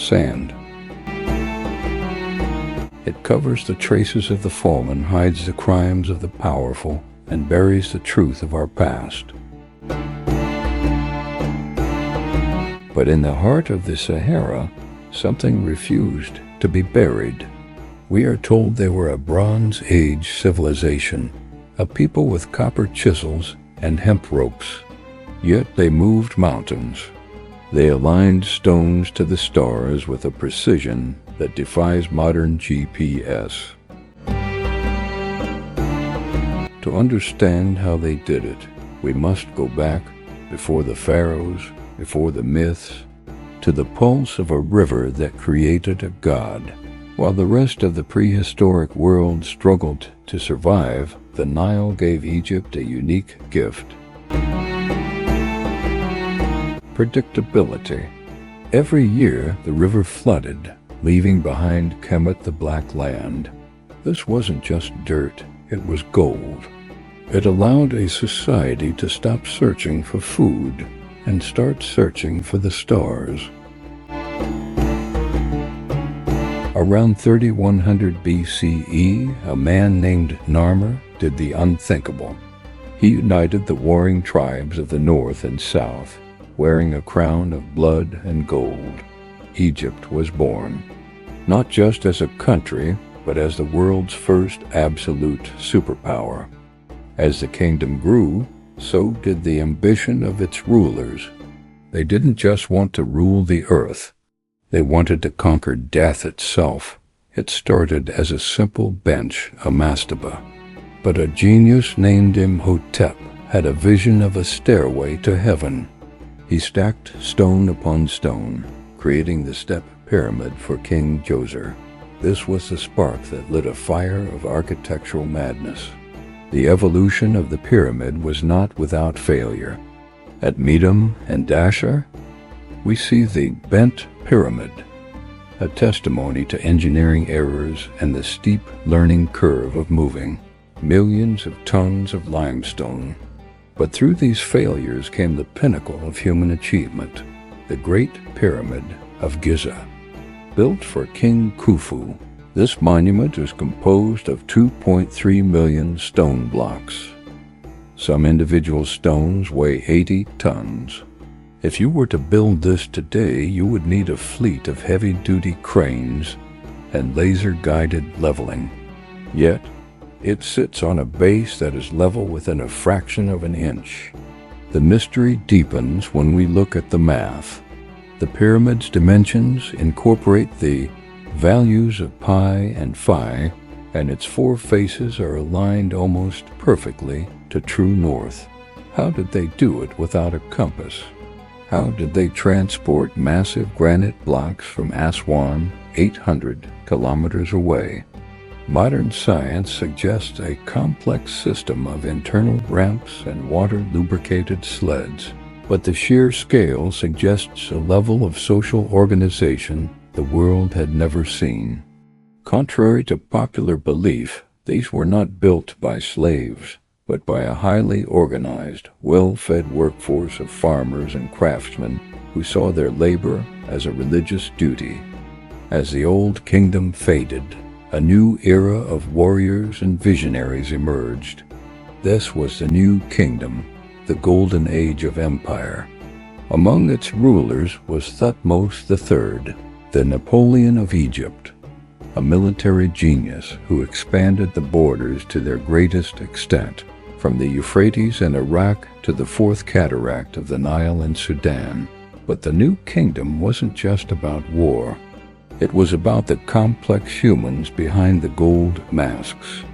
sand. It covers the traces of the fallen, hides the crimes of the powerful, and buries the truth of our past. But in the heart of the Sahara, something refused to be buried. We are told they were a Bronze Age civilization, a people with copper chisels and hemp ropes. Yet they moved mountains. They aligned stones to the stars with a precision that defies modern GPS. To understand how they did it, we must go back before the pharaohs, before the myths, to the pulse of a river that created a god. While the rest of the prehistoric world struggled to survive, the Nile gave Egypt a unique gift: predictability. Every year, the river flooded, leaving behind Kemet, the Black Land. This wasn't just dirt, it was gold. It allowed a society to stop searching for food and start searching for the stars. Around 3100 BCE, a man named Narmer did the unthinkable. He united the warring tribes of the north and south, wearing a crown of blood and gold. Egypt was born, not just as a country, but as the world's first absolute superpower. As the kingdom grew, so did the ambition of its rulers. They didn't just want to rule the earth. They wanted to conquer death itself. It started as a simple bench, a mastaba. But a genius named Imhotep had a vision of a stairway to heaven. He stacked stone upon stone, creating the step pyramid for King Djoser. This was the spark that lit a fire of architectural madness. The evolution of the pyramid was not without failure. At Medum and Dashur, we see the bent pyramid, a testimony to engineering errors and the steep learning curve of moving millions of tons of limestone. But through these failures came the pinnacle of human achievement, the Great Pyramid of Giza. Built for King Khufu, this monument is composed of 2.3 million stone blocks. Some individual stones weigh 80 tons. If you were to build this today, you would need a fleet of heavy-duty cranes and laser-guided leveling. Yet, it sits on a base that is level within a fraction of an inch. The mystery deepens when we look at the math. The pyramid's dimensions incorporate the values of pi and phi, and its four faces are aligned almost perfectly to true north. How did they do it without a compass? How did they transport massive granite blocks from Aswan, 800 kilometers away? Modern science suggests a complex system of internal ramps and water-lubricated sleds, but the sheer scale suggests a level of social organization the world had never seen. Contrary to popular belief, these were not built by slaves, but by a highly organized, well-fed workforce of farmers and craftsmen who saw their labor as a religious duty. As the old kingdom faded, a new era of warriors and visionaries emerged. This was the new kingdom, the golden age of empire. Among its rulers was Thutmose III, the Napoleon of Egypt, a military genius who expanded the borders to their greatest extent, from the Euphrates in Iraq to the Fourth Cataract of the Nile in Sudan. But the new kingdom wasn't just about war. It was about the complex humans behind the gold masks.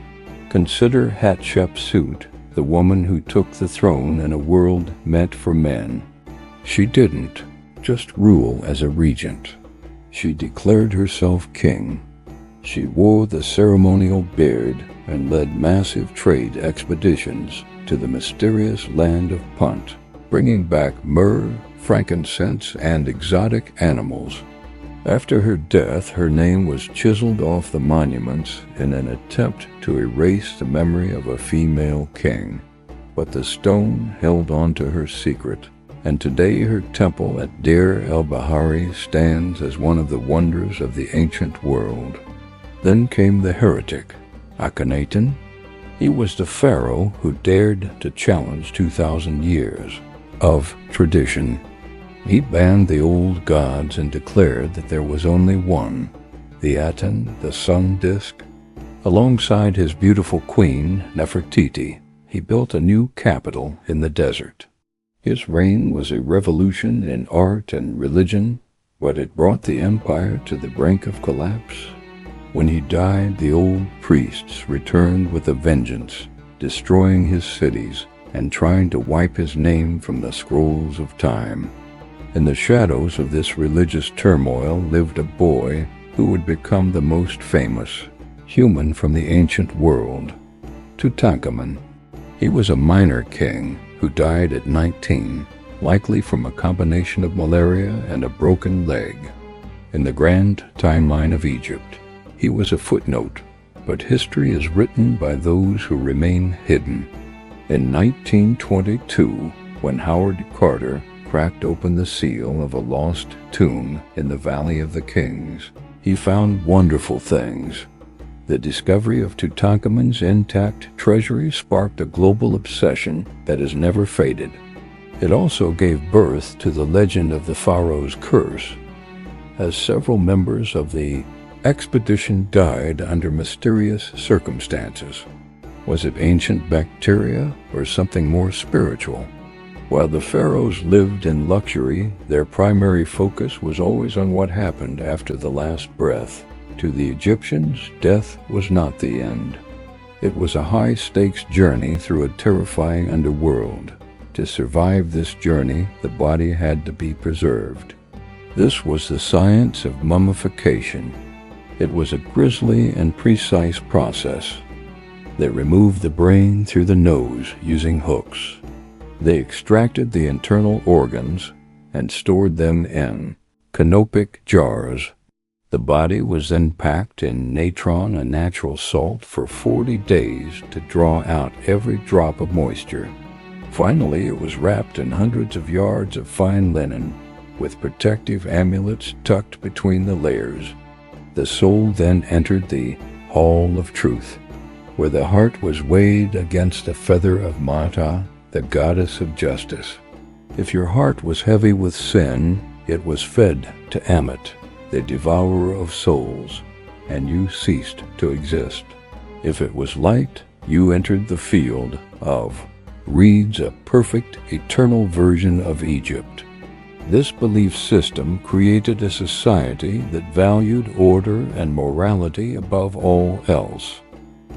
Consider Hatshepsut, the woman who took the throne in a world meant for men. She didn't just rule as a regent. She declared herself king. She wore the ceremonial beard and led massive trade expeditions to the mysterious land of Punt, bringing back myrrh, frankincense, and exotic animals. After her death, her name was chiseled off the monuments in an attempt to erase the memory of a female king. But the stone held on to her secret, and today her temple at Deir el-Bahari stands as one of the wonders of the ancient world. Then came the heretic, Akhenaten. He was the pharaoh who dared to challenge 2,000 years of tradition. He banned the old gods and declared that there was only one, the Aten, the sun disk. Alongside his beautiful queen, Nefertiti, he built a new capital in the desert. His reign was a revolution in art and religion, but it brought the empire to the brink of collapse. When he died, the old priests returned with a vengeance, destroying his cities and trying to wipe his name from the scrolls of time. In the shadows of this religious turmoil lived a boy who would become the most famous human from the ancient world, Tutankhamun. He was a minor king who died at 19, likely from a combination of malaria and a broken leg. In the grand timeline of Egypt, he was a footnote, but history is written by those who remain hidden. In 1922, when Howard Carter cracked open the seal of a lost tomb in the Valley of the Kings, he found wonderful things. The discovery of Tutankhamun's intact treasury sparked a global obsession that has never faded. It also gave birth to the legend of the pharaoh's curse, as several members of the expedition died under mysterious circumstances. Was it ancient bacteria or something more spiritual? While the pharaohs lived in luxury, their primary focus was always on what happened after the last breath. To the Egyptians, death was not the end. It was a high-stakes journey through a terrifying underworld. To survive this journey, the body had to be preserved. This was the science of mummification. It was a grisly and precise process. They removed the brain through the nose using hooks. They extracted the internal organs and stored them in canopic jars. The body was then packed in natron, a natural salt, for 40 days to draw out every drop of moisture. Finally, it was wrapped in hundreds of yards of fine linen, with protective amulets tucked between the layers. The soul then entered the Hall of Truth, where the heart was weighed against the feather of Mata, the goddess of justice. If your heart was heavy with sin, it was fed to Ammit, the devourer of souls, and you ceased to exist. If it was light, you entered the field of reeds, a perfect, eternal version of Egypt. This belief system created a society that valued order and morality above all else.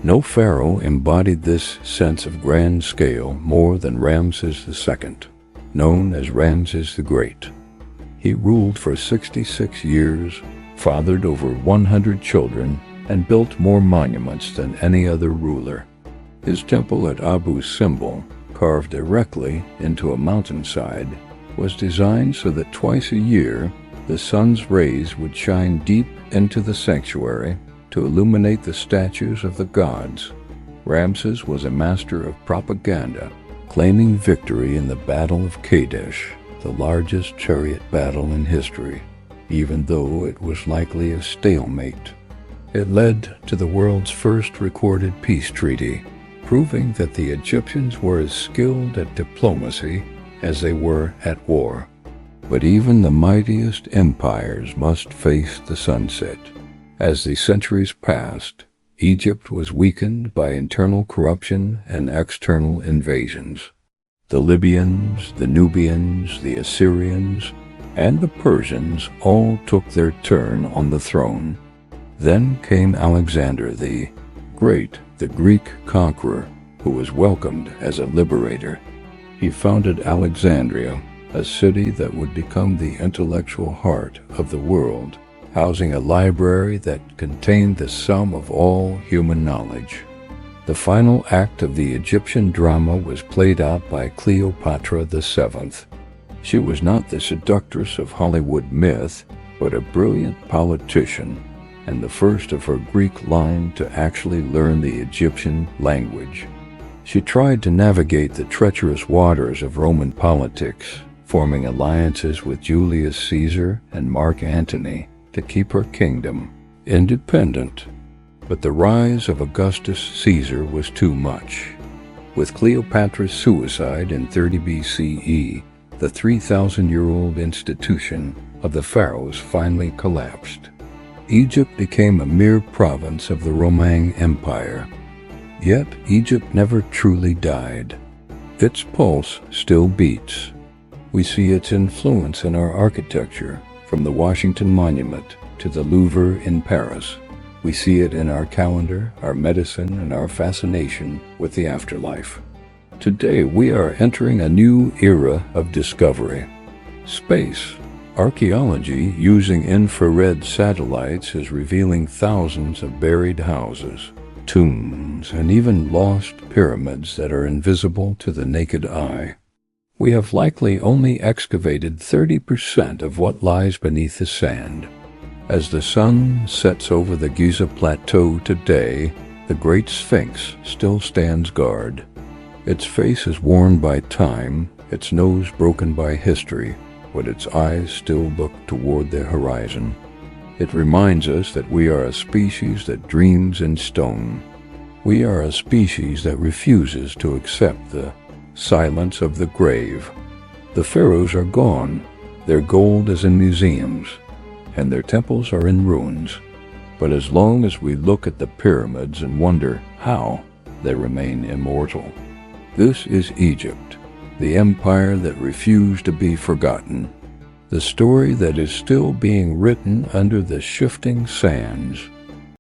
No pharaoh embodied this sense of grand scale more than Ramses II, known as Ramses the Great. He ruled for 66 years, fathered over 100 children, and built more monuments than any other ruler. His temple at Abu Simbel, carved directly into a mountainside, was designed so that twice a year the sun's rays would shine deep into the sanctuary to illuminate the statues of the gods. Ramses was a master of propaganda, claiming victory in the Battle of Kadesh, the largest chariot battle in history, even though it was likely a stalemate. It led to the world's first recorded peace treaty, proving that the Egyptians were as skilled at diplomacy as they were at war. But even the mightiest empires must face the sunset. As the centuries passed, Egypt was weakened by internal corruption and external invasions. The Libyans, the Nubians, the Assyrians, and the Persians all took their turn on the throne. Then came Alexander the Great, the Greek conqueror, who was welcomed as a liberator. He founded Alexandria, a city that would become the intellectual heart of the world, housing a library that contained the sum of all human knowledge. The final act of the Egyptian drama was played out by Cleopatra VII. She was not the seductress of Hollywood myth, but a brilliant politician, and the first of her Greek line to actually learn the Egyptian language. She tried to navigate the treacherous waters of Roman politics, forming alliances with Julius Caesar and Mark Antony to keep her kingdom independent. But the rise of Augustus Caesar was too much. With Cleopatra's suicide in 30 BCE, the 3,000-year-old institution of the pharaohs finally collapsed. Egypt became a mere province of the Roman Empire. Yet Egypt never truly died. Its pulse still beats. We see its influence in our architecture, from the Washington Monument to the Louvre in Paris. We see it in our calendar, our medicine, and our fascination with the afterlife. Today we are entering a new era of discovery. Space. Archaeology using infrared satellites is revealing thousands of buried houses, tombs, and even lost pyramids that are invisible to the naked eye. We have likely only excavated 30% of what lies beneath the sand. As the sun sets over the Giza Plateau today, the Great Sphinx still stands guard. Its face is worn by time, its nose broken by history, but its eyes still look toward the horizon. It reminds us that we are a species that dreams in stone. We are a species that refuses to accept the silence of the grave. The pharaohs are gone. Their gold is in museums, and their temples are in ruins. But as long as we look at the pyramids and wonder how, they remain immortal. This is Egypt, the empire that refused to be forgotten, the story that is still being written under the shifting sands.